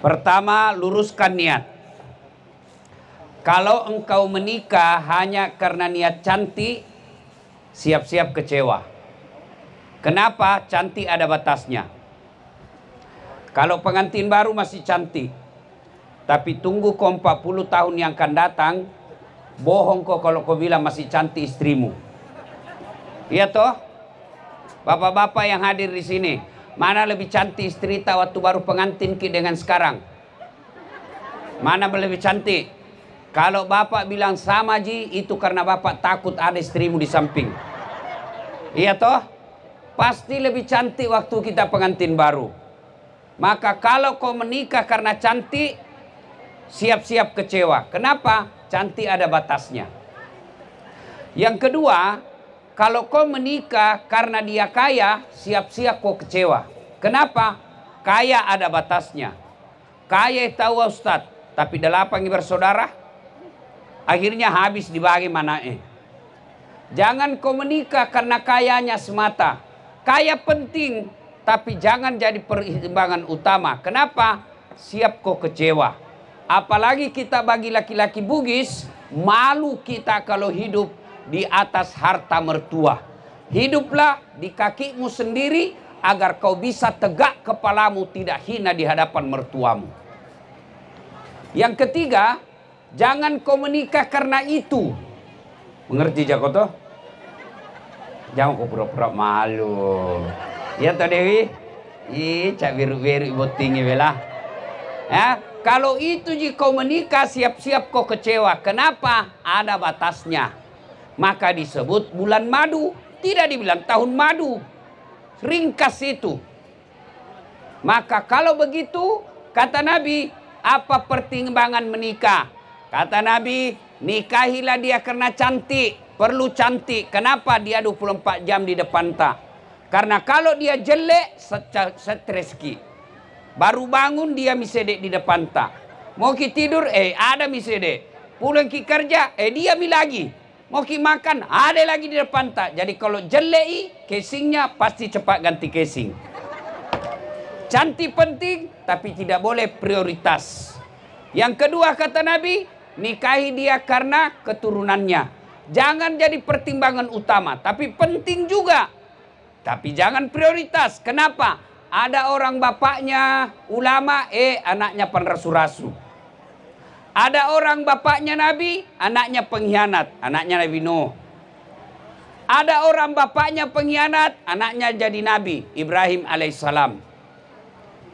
Pertama, luruskan niat. Kalau engkau menikah hanya karena niat cantik, siap-siap kecewa. Kenapa? Cantik ada batasnya. Kalau pengantin baru masih cantik, tapi tunggu kau 40 tahun yang akan datang, bohong kau kalau kau bilang masih cantik istrimu. Iya toh? Bapak-bapak yang hadir di sini, mana lebih cantik istri waktu baru pengantin dengan sekarang? Mana lebih cantik? Kalau bapak bilang sama Ji, itu karena bapak takut ada istrimu di samping. Iya toh? Pasti lebih cantik waktu kita pengantin baru. Maka kalau kau menikah karena cantik, siap-siap kecewa. Kenapa? Cantik ada batasnya. Yang kedua, kalau kau menikah karena dia kaya, siap-siap kau kecewa. Kenapa? Kaya ada batasnya. Kaya tahu Ustaz, tapi 8 bersaudara, akhirnya habis dibagi mananya. Jangan kau menikah karena kayanya semata. Kaya penting, tapi jangan jadi pertimbangan utama. Kenapa? Siap kau kecewa. Apalagi kita bagi laki-laki Bugis, malu kita kalau hidup di atas harta mertua. Hiduplah di kakimu sendiri agar kau bisa tegak kepalamu, tidak hina di hadapan mertuamu. Yang ketiga, jangan kau menikah karena itu. Mengerti Jakoto? Jangan kau pura-pura malu. Ya toh Dewi? Ih, cak biru-biru ibu tinggi bela. Ya, kalau itu jika kau menikah, siap-siap kau kecewa. Kenapa? Ada batasnya. Maka disebut bulan madu. Tidak dibilang tahun madu. Ringkas itu. Maka kalau begitu, kata Nabi, apa pertimbangan menikah? Kata Nabi, nikahilah dia karena cantik. Perlu cantik. Kenapa? Dia 24 jam di depan tak. Karena kalau dia jelek, stres ki. Baru bangun dia misedek di depan tak. Mau ki tidur, ada misedek. Pulang ki kerja, dia mi lagi. Mau ki makan, ada lagi di depan tak. Jadi kalau jelek, casingnya pasti cepat ganti casing. Cantik penting, tapi tidak boleh prioritas. Yang kedua kata Nabi, nikahi dia karena keturunannya. Jangan jadi pertimbangan utama, tapi penting juga. Tapi jangan prioritas. Kenapa? Ada orang bapaknya ulama, anaknya penrasu-rasu. Ada orang bapaknya Nabi, anaknya pengkhianat, anaknya Nabi Nuh. Ada orang bapaknya pengkhianat, anaknya jadi Nabi, Ibrahim alaihissalam.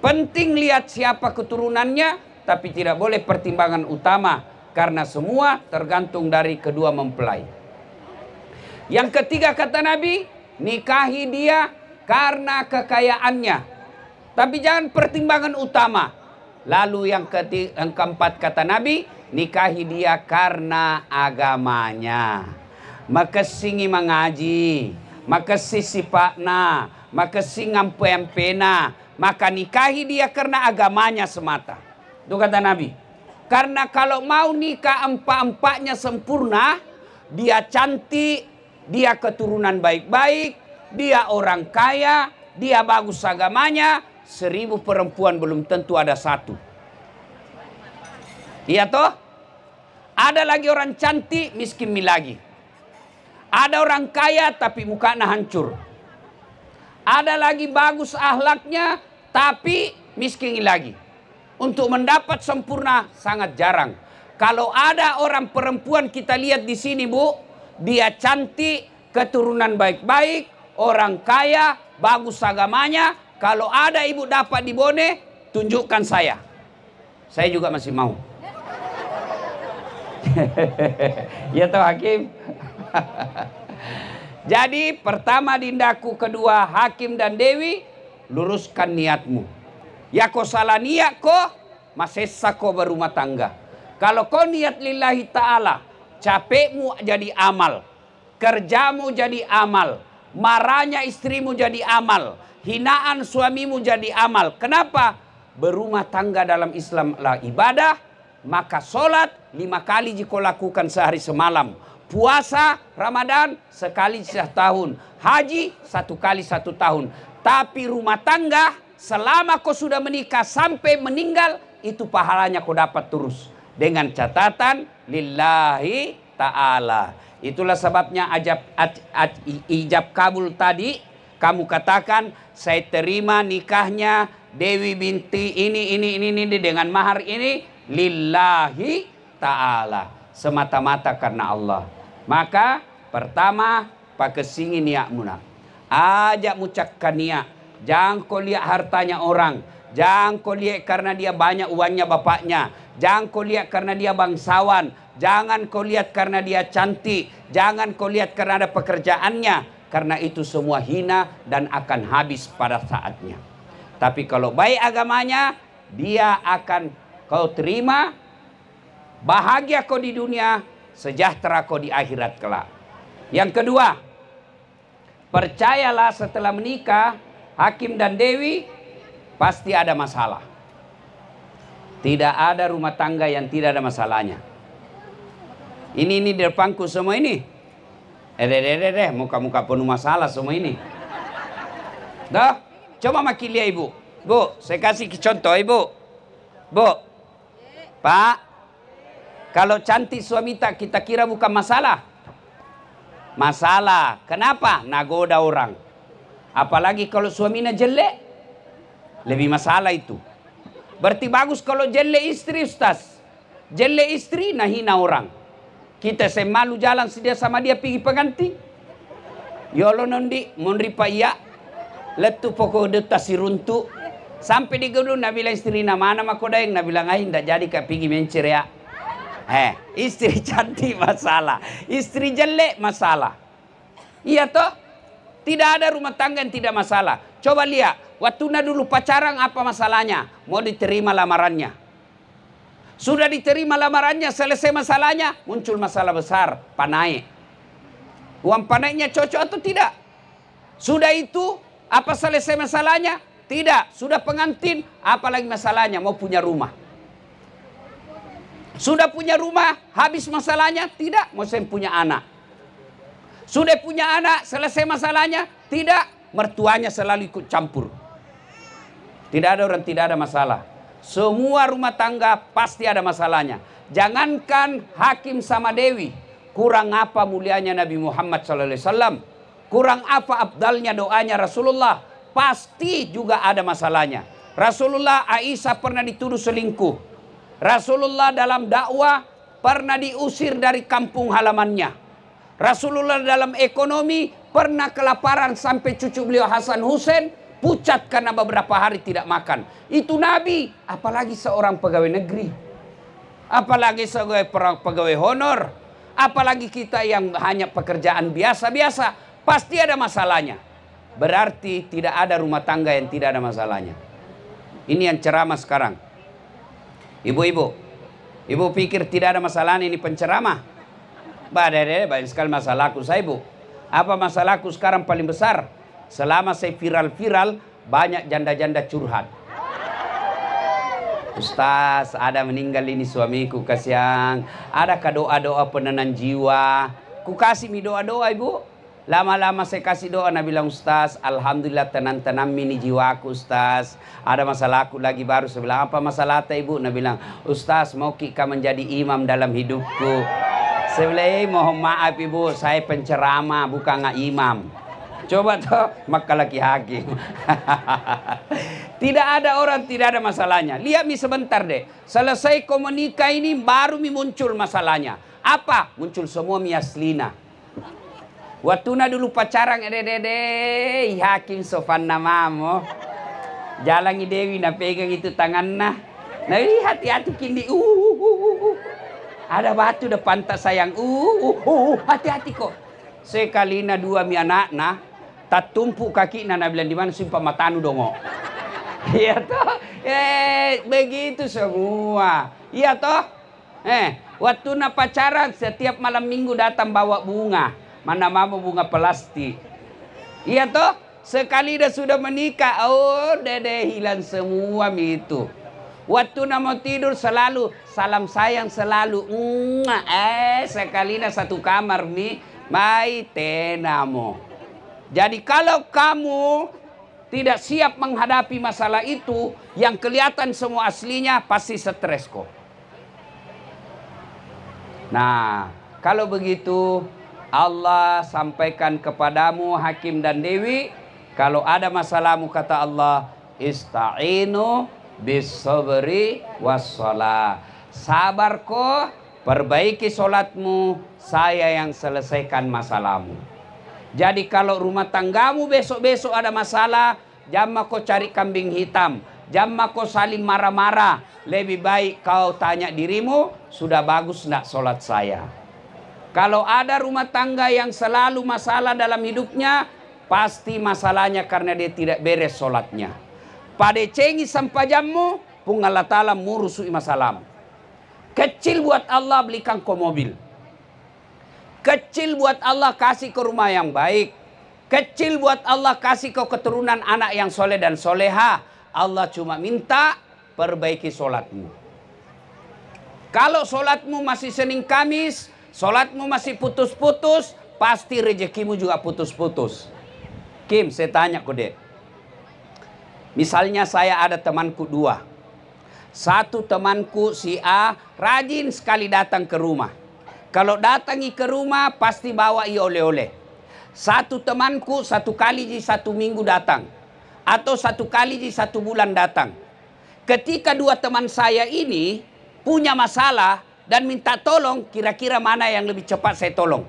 Penting lihat siapa keturunannya, tapi tidak boleh pertimbangan utama. Karena semua tergantung dari kedua mempelai. Yang ketiga kata Nabi, nikahi dia karena kekayaannya. Tapi jangan pertimbangan utama. Lalu yang keempat kata Nabi, nikahi dia karena agamanya. Maka singi mengaji, maka sisipakna, maka singampu-empena. Maka nikahi dia karena agamanya semata. Itu kata Nabi. Karena kalau mau nikah empat-empatnya sempurna, dia cantik, dia keturunan baik-baik, dia orang kaya, dia bagus agamanya, 1000 perempuan belum tentu ada 1. Iya toh? Ada lagi orang cantik, miskin lagi. Ada orang kaya tapi mukanya hancur. Ada lagi bagus akhlaknya tapi miskin lagi. Untuk mendapat sempurna sangat jarang. Kalau ada orang perempuan kita lihat di sini Bu, dia cantik, keturunan baik-baik, orang kaya, bagus agamanya. Kalau ada ibu dapat di Bone, tunjukkan saya. Saya juga masih mau. Ya toh Hakim. Jadi pertama Dindaku, kedua Hakim dan Dewi, luruskan niatmu. Ya kau salah niat kau, masesa kau berumah tangga. Kalau kau niat lillahi ta'ala, capekmu jadi amal, kerjamu jadi amal, marahnya istrimu jadi amal, hinaan suamimu jadi amal. Kenapa? Berumah tangga dalam Islam lah ibadah, maka sholat 5 kali jika lakukan sehari semalam. Puasa Ramadan sekali setahun, haji 1 kali 1 tahun. Tapi rumah tangga selama kau sudah menikah sampai meninggal itu pahalanya kau dapat terus. Dengan catatan lillahi ta'ala. Itulah sebabnya ijab kabul tadi. Kamu katakan saya terima nikahnya Dewi binti ini dengan mahar ini lillahi ta'ala. Semata-mata karena Allah. Maka pertama pakai singi niat muna. Ajak mucakkan niat. Jangan kau lihat hartanya orang. Jangan kau lihat karena dia banyak uangnya bapaknya. Jangan kau lihat karena dia bangsawan. Jangan kau lihat karena dia cantik. Jangan kau lihat karena ada pekerjaannya. Karena itu semua hina dan akan habis pada saatnya. Tapi kalau baik agamanya, dia akan kau terima. Bahagia kau di dunia, sejahtera kau di akhirat kelak. Yang kedua, percayalah setelah menikah, Hakim dan Dewi pasti ada masalah. Tidak ada rumah tangga yang tidak ada masalahnya. Ini di depanku semua ini. Muka-muka penuh masalah semua ini. Dah, coba makin lihat ibu. Bu, saya kasih contoh ibu. Bu, Pak, kalau cantik suami tak kita kira bukan masalah. Masalah. Kenapa? Nagoda orang. Apalagi kalau suaminya jelek, lebih masalah itu. Berarti bagus kalau jelek istri, Ustaz. Jelek istri, nah hina orang. Kita semalu jalan sedia sama dia pergi pengantin. Yolo nondi, monri pa iya. Letu pokok deta si runtu. Sampai di gedung, nak bilang istri na mana makodayang, nak bilang ahin, tak jadi kak pergi mencer ya. Istri cantik masalah. Istri jelek masalah. Iya toh? Tidak ada rumah tangga yang tidak masalah. Coba lihat, waktu dulu pacaran apa masalahnya? Mau diterima lamarannya. Sudah diterima lamarannya, selesai masalahnya, muncul masalah besar, panai. Uang panainya cocok atau tidak? Sudah itu, apa selesai masalahnya? Tidak. Sudah pengantin, apalagi masalahnya? Mau punya rumah. Sudah punya rumah, habis masalahnya? Tidak. Mau saya punya anak. Sudah punya anak, selesai masalahnya? Tidak. Mertuanya selalu ikut campur. Tidak ada orang tidak ada masalah. Semua rumah tangga pasti ada masalahnya. Jangankan Hakim sama Dewi. Kurang apa mulianya Nabi Muhammad SAW. Kurang apa abdalnya doanya Rasulullah. Pasti juga ada masalahnya. Rasulullah Aisyah pernah dituduh selingkuh. Rasulullah dalam dakwah pernah diusir dari kampung halamannya. Rasulullah dalam ekonomi pernah kelaparan sampai cucu beliau Hasan Hussein pucat karena beberapa hari tidak makan. Itu Nabi, apalagi seorang pegawai negeri. Apalagi sebagai pegawai honor. Apalagi kita yang hanya pekerjaan biasa-biasa. Pasti ada masalahnya. Berarti tidak ada rumah tangga yang tidak ada masalahnya. Ini yang ceramah sekarang. Ibu-ibu, ibu pikir tidak ada masalah ini penceramah? Banyak sekali masalahku saya ibu. Apa masalahku sekarang paling besar? Selama saya viral-viral, banyak janda-janda curhat. Ustaz, ada meninggal ini suamiku, kasihan. Adakah doa-doa penenang jiwa? Ku kasih mi doa-doa ibu. Lama-lama saya kasih doa, Nabi bilang, Ustaz, alhamdulillah tenang-tenang ini jiwaku Ustaz. Ada masalahku lagi baru. Saya bilang, apa masalah ibu? Nabi bilang, Ustaz, mau kita menjadi imam dalam hidupku. Saya bilang, mohon maaf ibu, saya penceramah, bukan imam. Coba toh, maka laki hakim. Tidak ada orang, tidak ada masalahnya. Lihat mi sebentar deh. Selesai kau menikah ini, baru mi muncul masalahnya. Apa? Muncul semua mi aslina. Waktu na dulu pacaran, hakim sofan namamo. Jalangi Dewi, na pegang itu tangan na. Nah, hati-hati kindi. Ada batu depan tak sayang. Hati-hati kok. Sekali na dua mi anak na. Tak tumpuk kaki na bilang di mana simpah matanu dongo. Iya toh? Begitu semua. Iya toh? Waktu na pacaran setiap malam minggu datang bawa bunga. Mana mau bunga plastik. Iya toh? Sekali dah sudah menikah, dede hilang semua itu. Waktu na mau tidur selalu salam sayang selalu. Sekali dah satu kamar nih, mai tenamo. Jadi kalau kamu tidak siap menghadapi masalah itu, yang kelihatan semua aslinya pasti stres kok. Nah, kalau begitu Allah sampaikan kepadamu Hakim dan Dewi, kalau ada masalahmu kata Allah, ista'inu bis-sabri was-shalah. Sabar kok, perbaiki solatmu, saya yang selesaikan masalahmu. Jadi kalau rumah tanggamu besok-besok ada masalah, jangan kau cari kambing hitam, jangan kau saling marah-marah. Lebih baik kau tanya dirimu, sudah bagus nak solat saya. Kalau ada rumah tangga yang selalu masalah dalam hidupnya, pasti masalahnya karena dia tidak beres solatnya. Pada cengi sampajammu, pun Allah Ta'ala murusui masalahmu. Kecil buat Allah belikan kau mobil. Kecil buat Allah kasih ke rumah yang baik. Kecil buat Allah kasih kau keturunan anak yang soleh dan soleha. Allah cuma minta perbaiki solatmu. Kalau solatmu masih Senin Kamis, solatmu masih putus-putus, pasti rezekimu juga putus-putus. Kim, saya tanya ke dek. Misalnya saya ada temanku dua. Satu temanku si A rajin sekali datang ke rumah. Kalau datangi ke rumah pasti bawa oleh-oleh. Satu temanku satu kali di satu minggu datang. Atau satu kali di satu bulan datang. Ketika dua teman saya ini punya masalah dan minta tolong, kira-kira mana yang lebih cepat saya tolong?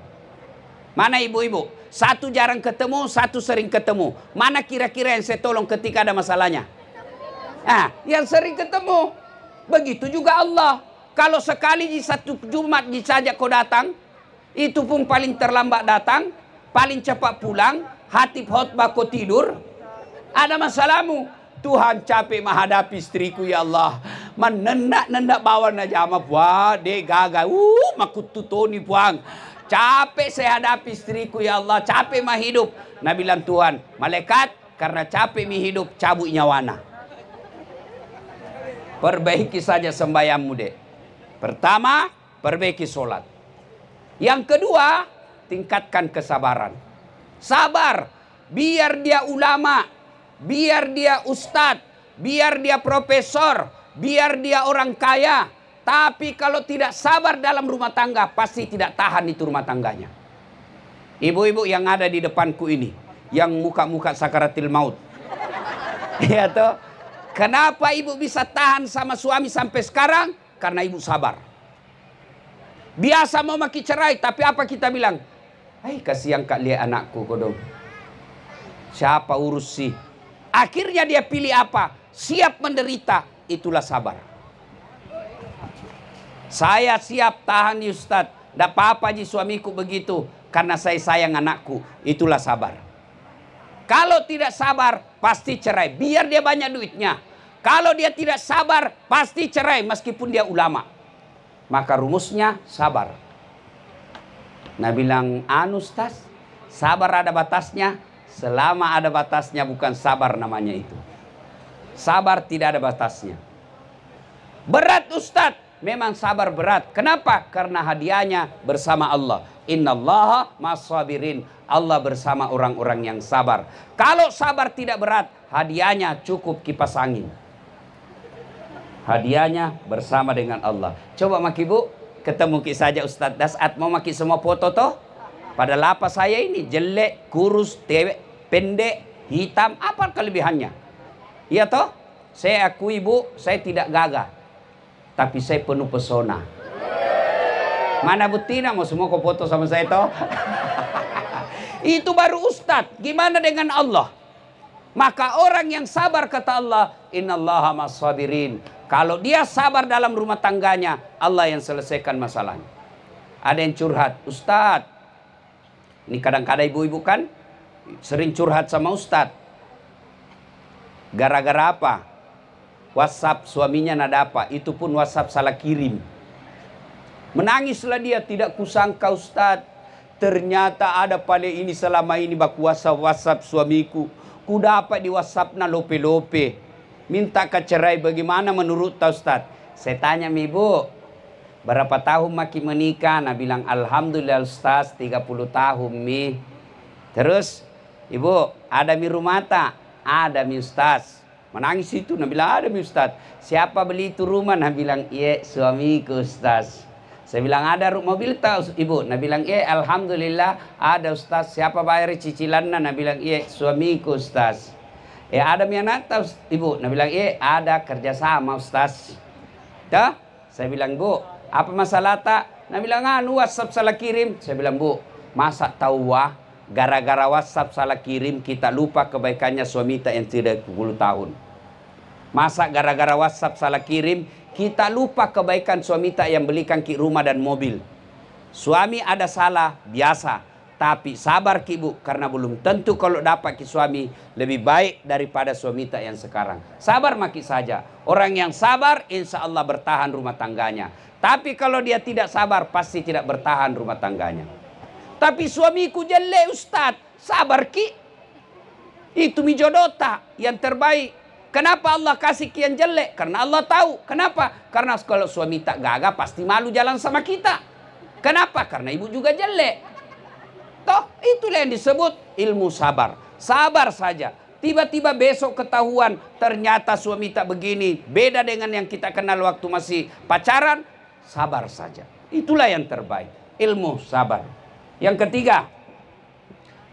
Mana ibu-ibu? Satu jarang ketemu, satu sering ketemu. Mana kira-kira yang saya tolong ketika ada masalahnya? Nah, yang sering ketemu. Begitu juga Allah. Kalau sekali di satu Jumat saja kau datang, itu pun paling terlambat datang, paling cepat pulang, hatib khotbah kau tidur, ada masalahmu. Tuhan capek menghadapi istriku ya Allah. Menendak-nendak bawa najama puang, de gagal, makut tutoni puang. Capek saya hadapi istriku ya Allah, capek mah hidup. Nabi bilang Tuhan, malaikat karena capek mi hidup cabut nyawana. Perbaiki saja sembahyangmu dek. Pertama, perbaiki solat. Yang kedua, tingkatkan kesabaran. Sabar, biar dia ulama, biar dia ustadz, biar dia profesor, biar dia orang kaya. Tapi kalau tidak sabar dalam rumah tangga, pasti tidak tahan itu rumah tangganya. Ibu-ibu yang ada di depanku ini, yang muka-muka sakaratil maut. Ya toh? Kenapa ibu bisa tahan sama suami sampai sekarang? Karena ibu sabar. Biasa mau maki cerai, tapi apa kita bilang? Hai, kasihan kak lihat anakku kodong. Siapa urus sih? Akhirnya dia pilih apa? Siap menderita, itulah sabar. Saya siap tahan Ustaz. Tidak apa-apa ji suamiku begitu. Karena saya sayang anakku, itulah sabar. Kalau tidak sabar, pasti cerai. Biar dia banyak duitnya. Kalau dia tidak sabar, pasti cerai meskipun dia ulama. Maka rumusnya sabar. Nah bilang, Ustaz, sabar ada batasnya. Selama ada batasnya bukan sabar namanya itu. Sabar tidak ada batasnya. Berat Ustaz, memang sabar berat. Kenapa? Karena hadiahnya bersama Allah. Innallaha ma'as-sabirin. Allah bersama orang-orang yang sabar. Kalau sabar tidak berat, hadiahnya cukup kipas angin. Hadiahnya bersama dengan Allah. Coba maki bu, ketemu ki saja Ustadz Dasat mau maki semua foto toh. Pada lapa saya ini jelek, kurus, pendek, hitam, apa kelebihannya? Iya toh? Saya akui bu, saya tidak gagah. Tapi saya penuh pesona. Mana Butina mau semua kau foto sama saya toh? Itu baru Ustadz. Gimana dengan Allah? Maka orang yang sabar kata Allah, innallaha ma'as-sabirin. Kalau dia sabar dalam rumah tangganya, Allah yang selesaikan masalahnya. Ada yang curhat, Ustadz. Ini kadang-kadang ibu-ibu kan sering curhat sama Ustadz. Gara-gara apa? WhatsApp suaminya nada apa? Itu pun WhatsApp salah kirim. Menangislah dia, tidak kusangka Ustadz. Ternyata ada pada ini selama ini baku WhatsApp suamiku. Ku dapat di WhatsApp na lope-lope. Minta cerai bagaimana menurut Ustaz? Saya tanya ibu, berapa tahun maki menikah? Nah bilang alhamdulillah Ustaz 30 tahun mi. Terus ibu ada mi rumah tak? ada mi Ustaz. Menangis itu, nah bilang ada mi Ustaz. Siapa beli itu rumah? Nah bilang, iya suamiku Ustaz. Saya bilang ada mobil tahu ibu? Nah bilang, iya alhamdulillah ada Ustaz. Siapa bayar cicilannya? Nah bilang, iya suamiku Ustaz. Ada mi anak tahu ibu? Nah bilang, iya ada kerjasama Ustaz. Dah? Saya bilang, Bu, apa masalah tak? Nah bilang, anu WhatsApp salah kirim. Saya bilang, Bu, masa tahu wah? Gara-gara WhatsApp salah kirim kita lupa kebaikannya suami tak yang tidak 10 tahun. Masa gara-gara WhatsApp salah kirim kita lupa kebaikan suami tak yang belikan ki rumah dan mobil. Suami ada salah biasa, tapi sabar ki Bu, karena belum tentu kalau dapat ki suami lebih baik daripada suami tak yang sekarang. Sabar maki saja. Orang yang sabar insya Allah bertahan rumah tangganya. Tapi kalau dia tidak sabar pasti tidak bertahan rumah tangganya. Tapi suamiku jelek Ustaz, sabar ki. Itu mi jodota yang terbaik. Kenapa Allah kasih ki yang jelek? Karena Allah tahu. Kenapa? Karena kalau suami tak gagah pasti malu jalan sama kita. Kenapa? Karena ibu juga jelek. Toh itulah yang disebut ilmu sabar. Sabar saja. Tiba-tiba besok ketahuan ternyata suami tak begini. Beda dengan yang kita kenal waktu masih pacaran. Sabar saja. Itulah yang terbaik. Ilmu sabar. Yang ketiga,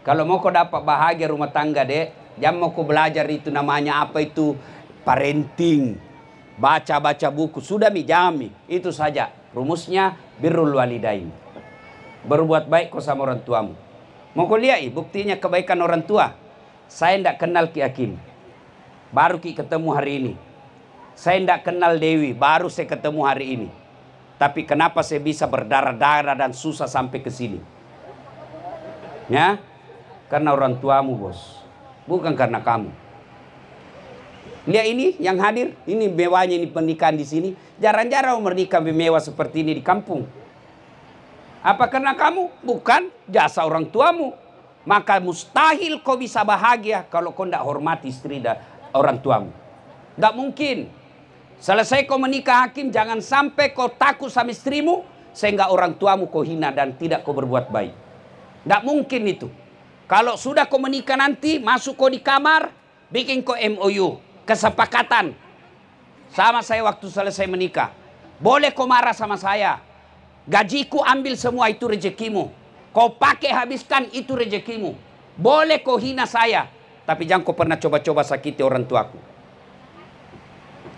kalau mau kau dapat bahagia rumah tangga dek, jangan mau kau belajar itu namanya apa itu parenting, baca-baca buku, sudah mi jami, itu saja. Rumusnya birrul walidain, berbuat baik kau sama orang tuamu. Mau kau lihat buktinya kebaikan orang tua. Saya tidak kenal Ki Hakim, baru Ki ketemu hari ini. Saya tidak kenal Dewi, baru saya ketemu hari ini. Tapi kenapa saya bisa berdarah-darah dan susah sampai ke sini? Ya, karena orang tuamu bos, bukan karena kamu. Lihat ini yang hadir, ini mewahnya ini pernikahan di sini. Jarang-jarang menikah mewah seperti ini di kampung. Apa karena kamu? Bukan, jasa orang tuamu. Maka mustahil kau bisa bahagia kalau kau tidak hormati istri dan orang tuamu. Tidak mungkin. Selesai kau menikah Hakim, jangan sampai kau takut sama istrimu sehingga orang tuamu kau hina dan tidak kau berbuat baik. Tidak mungkin itu. Kalau sudah kau menikah nanti, masuk kau di kamar, bikin kau MOU, kesepakatan. Sama saya waktu selesai menikah. Boleh kau marah sama saya. Gajiku ambil semua, itu rezekimu. Kau pakai habiskan, itu rezekimu. Boleh kau hina saya. Tapi jangan kau pernah coba-coba sakiti orang tuaku.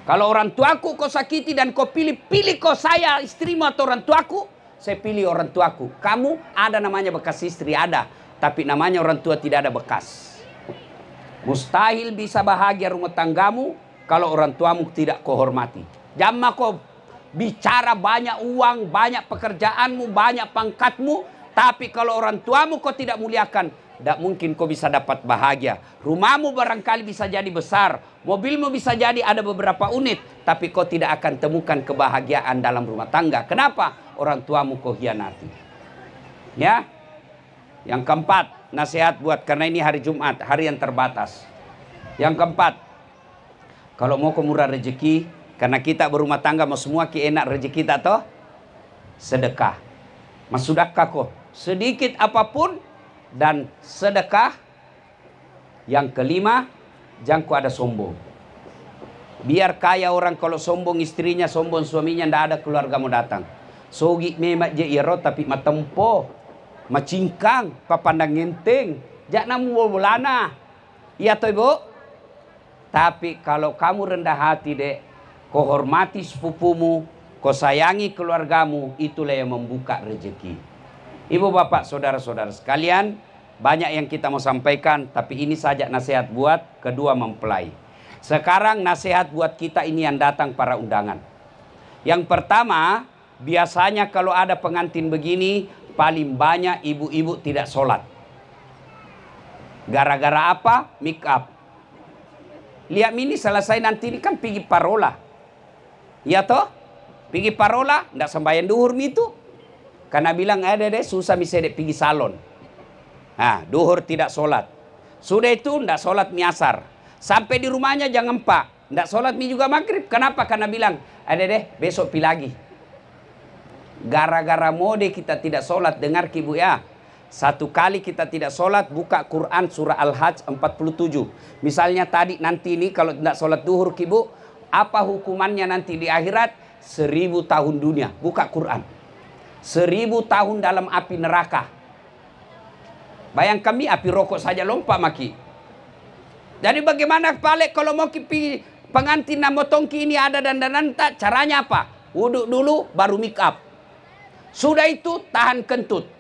Kalau orang tuaku kau sakiti dan kau pilih kau saya istrimu atau orang tuaku, saya pilih orang tuaku. Kamu ada namanya bekas istri, ada. Tapi namanya orang tua tidak ada bekas. Mustahil bisa bahagia rumah tanggamu kalau orang tuamu tidak kau hormati. Jangan kau bicara banyak uang, banyak pekerjaanmu, banyak pangkatmu. Tapi kalau orang tuamu kau tidak muliakan, tidak mungkin kau bisa dapat bahagia. Rumahmu barangkali bisa jadi besar. Mobilmu bisa jadi ada beberapa unit. Tapi kau tidak akan temukan kebahagiaan dalam rumah tangga. Kenapa? Orang tuamu kau hianati. Ya. Yang keempat, nasihat buat, karena ini hari Jumat, hari yang terbatas. Yang keempat, kalau mau kau murah rezeki, karena kita berumah tangga mau semua ki enak rezeki kita toh, sedekah. Mas sedekah kok sedikit apapun dan sedekah. Yang kelima, jangan kau ada sombong. Biar kaya orang, kalau sombong istrinya, sombong suaminya, ndak ada keluarga mau datang. Sogi memak je iro tapi matempo, macingkang, papandang ngenteng, jak namu bolana. Iya toh ibu. Tapi kalau kamu rendah hati dek, kau hormati sepupumu, kau sayangi keluargamu, itulah yang membuka rezeki. Ibu bapak saudara-saudara sekalian, banyak yang kita mau sampaikan, tapi ini saja nasihat buat kedua mempelai. Sekarang nasihat buat kita ini yang datang para undangan. Yang pertama, biasanya kalau ada pengantin begini, paling banyak ibu-ibu tidak sholat. Gara-gara apa? Make up. Lihat ini selesai nanti ini kan pergi parola. Ya toh? Pergi parola, tidak sembahyang duhur itu. Karena bilang ada deh susah misalnya pergi salon. Nah, duhur tidak sholat. Sudah itu tidak sholat miasar. Sampai di rumahnya jangan pak. Tidak sholat mi juga maghrib. Kenapa? Karena bilang, ada deh besok pi lagi. Gara-gara mode kita tidak sholat, dengar ki bu ya. Satu kali kita tidak sholat, buka Quran surah Al-Hajj 47. Misalnya tadi nanti ini kalau tidak sholat duhur Ibu, apa hukumannya nanti di akhirat? 1000 tahun dunia. Buka Quran. 1000 tahun dalam api neraka. Bayang kami api rokok saja lompat maki. Jadi bagaimana balik kalau mau kipi pengantin namotongki ini ada dandanan tak? Caranya apa? Wuduk dulu baru make up. Sudah itu tahan kentut.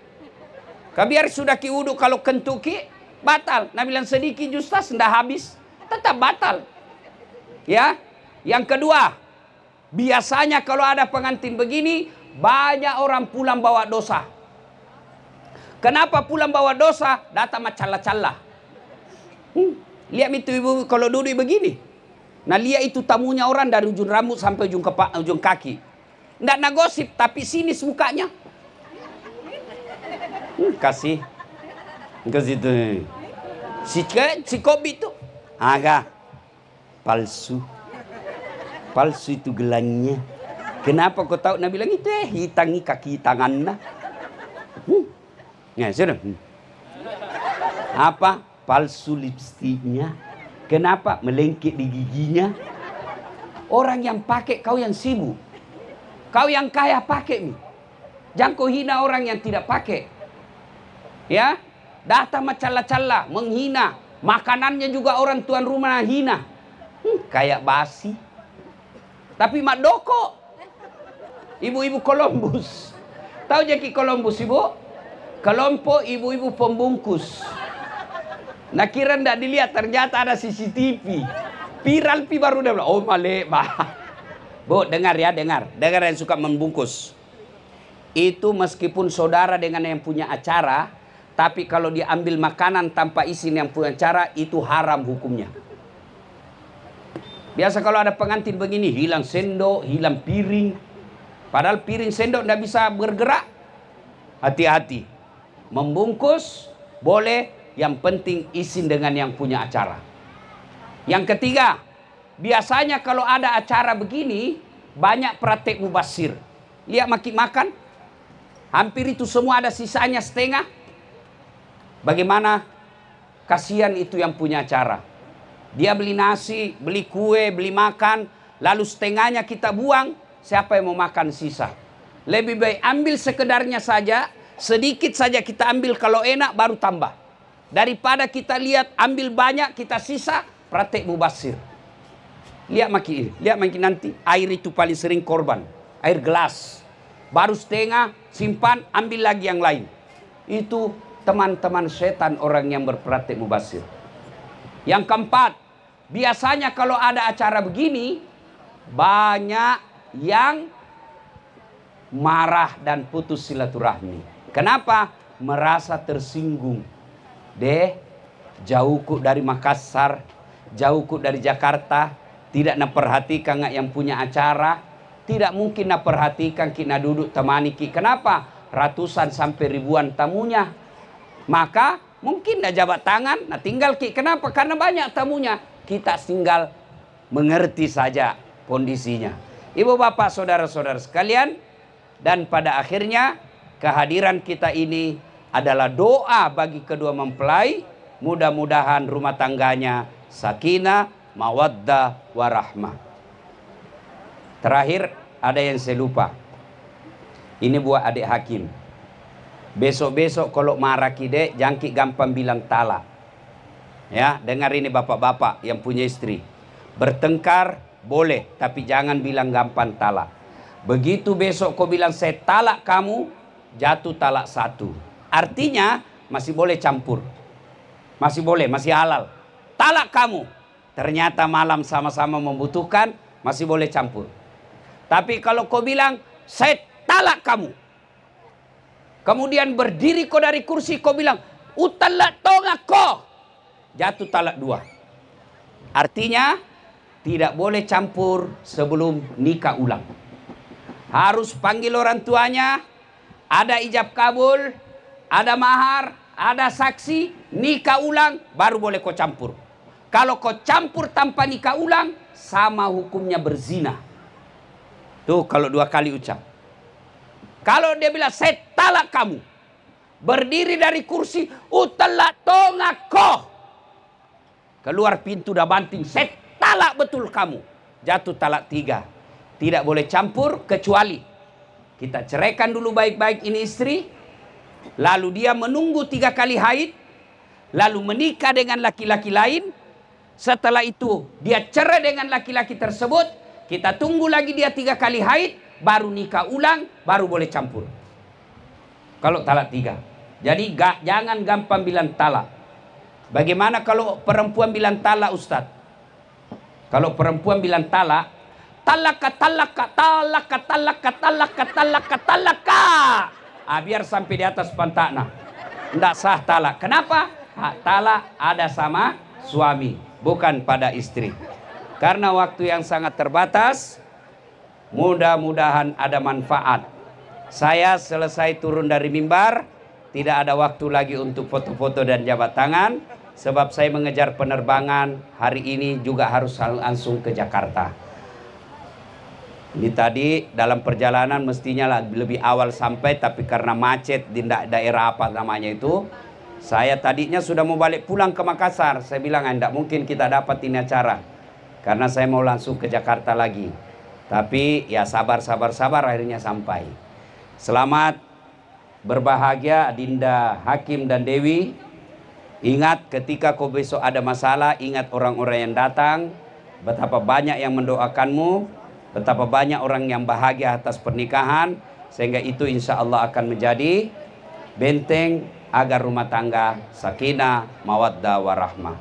Kabiar sudah ki wudhu kalau kentut ki batal. Nabi bilang sedikit justas sudah habis tetap batal. Ya. Yang kedua, biasanya kalau ada pengantin begini banyak orang pulang bawa dosa. Kenapa pulang bawa dosa? Datang macala-cala. Lihat itu ibu kalau duduk begini. Nah lihat itu tamunya orang dari ujung rambut sampai ujung kaki. Nggak nagosip tapi sinis mukanya. Kasih tuh si kobi itu agak palsu itu gelangnya. Kenapa kau tahu? Nabi bilang itu hitangi kaki tangannya. Ya sudah. Apa palsu lipstiknya? Kenapa melengket di giginya? Orang yang pakai kau yang sibuk, kau yang kaya pakai nih. Jangan kau hina orang yang tidak pakai. Ya, datang macala-cala, menghina. Makanannya juga orang tuan rumah hina. Kayak basi. Tapi mak doko. Ibu-ibu Columbus. Tahu Jaki Columbus ibu? Kelompok ibu-ibu pembungkus. Nah kira ndak dilihat ternyata ada CCTV. Viral pi baru dia bilang, oh malek bah. Bu dengar ya, dengar yang suka membungkus. Itu meskipun saudara dengan yang punya acara. Tapi kalau diambil makanan tanpa izin yang punya acara, itu haram hukumnya. Biasa kalau ada pengantin begini, hilang sendok, hilang piring. Padahal piring sendok tidak bisa bergerak. Hati-hati. Membungkus boleh, yang penting izin dengan yang punya acara. Yang ketiga, biasanya kalau ada acara begini, banyak praktek mubasir. Lihat makan, hampir itu semua ada sisanya setengah. Bagaimana kasihan itu yang punya acara. Dia beli nasi, beli kue, beli makan, lalu setengahnya kita buang. Siapa yang mau makan sisa? Lebih baik ambil sekedarnya saja, sedikit saja kita ambil kalau enak baru tambah. Daripada kita lihat ambil banyak kita sisa, praktek mubasir. Lihat makin nanti air itu paling sering korban. Air gelas. Baru setengah, simpan, ambil lagi yang lain. Itu teman-teman setan orang yang berpraktek mubasir. Yang keempat, biasanya kalau ada acara begini, banyak yang marah dan putus silaturahmi. Kenapa? Merasa tersinggung. Jauhku dari Makassar, jauhku dari Jakarta, tidak naperhatikan yang punya acara, tidak mungkin naperhatikan kita duduk temani ki. Kenapa? Ratusan sampai ribuan tamunya. Maka mungkin dah jabat tangan, nah tinggal ki. Kenapa? Karena banyak tamunya. Kita tinggal mengerti saja kondisinya. Ibu bapak saudara-saudara sekalian, dan pada akhirnya kehadiran kita ini adalah doa bagi kedua mempelai. Mudah-mudahan rumah tangganya sakinah, mawaddah, warahmah. Terakhir ada yang saya lupa. Ini buat adik hakim. Besok-besok kalau marah kide, jangki gampang bilang talak. Ya, dengar ini bapak-bapak yang punya istri. Bertengkar boleh, tapi jangan bilang gampang talak. Begitu besok kau bilang saya talak kamu, jatuh talak satu. Artinya masih boleh campur. Masih boleh, masih halal. Talak kamu. Ternyata malam sama-sama membutuhkan, masih boleh campur. Tapi kalau kau bilang saya talak kamu, kemudian berdiri kau dari kursi, kau bilang, utalak tonga kau. Jatuh talak dua. Artinya, tidak boleh campur sebelum nikah ulang. Harus panggil orang tuanya, ada ijab kabul, ada mahar, ada saksi, nikah ulang, baru boleh kau campur. Kalau kau campur tanpa nikah ulang, sama hukumnya berzina. Tuh kalau dua kali ucap. Kalau dia bilang saya talak kamu, berdiri dari kursi, utalak tongakoh. Keluar pintu dah banting, saya talak betul kamu. Jatuh talak 3. Tidak boleh campur kecuali kita ceraikan dulu baik-baik ini istri, lalu dia menunggu 3 kali haid, lalu menikah dengan laki-laki lain. Setelah itu dia cerai dengan laki-laki tersebut, kita tunggu lagi dia 3 kali haid, baru nikah ulang, baru boleh campur. Kalau talak 3. Jadi jangan gampang bilang talak. Bagaimana kalau perempuan bilang talak, Ustaz? Kalau perempuan bilang talak, talaka, talaka, talaka, talaka, talaka, talaka, talaka. Biar sampai di atas pantatnya. Tidak sah talak. Kenapa? Talak ada sama suami, bukan pada istri. Karena waktu yang sangat terbatas, mudah-mudahan ada manfaat. Saya selesai turun dari mimbar, tidak ada waktu lagi untuk foto-foto dan jabat tangan, sebab saya mengejar penerbangan hari ini juga harus langsung ke Jakarta. Ini tadi dalam perjalanan mestinya lebih awal sampai, tapi karena macet di daerah apa namanya itu, saya tadinya sudah mau balik pulang ke Makassar. Saya bilang tidak mungkin kita dapat ini acara, karena saya mau langsung ke Jakarta lagi. Tapi ya sabar akhirnya sampai. Selamat berbahagia Dinda, Hakim dan Dewi. Ingat ketika kau besok ada masalah, ingat orang-orang yang datang, betapa banyak yang mendoakanmu, betapa banyak orang yang bahagia atas pernikahan, sehingga itu insya Allah akan menjadi benteng agar rumah tangga sakinah, mawaddah, warahmah.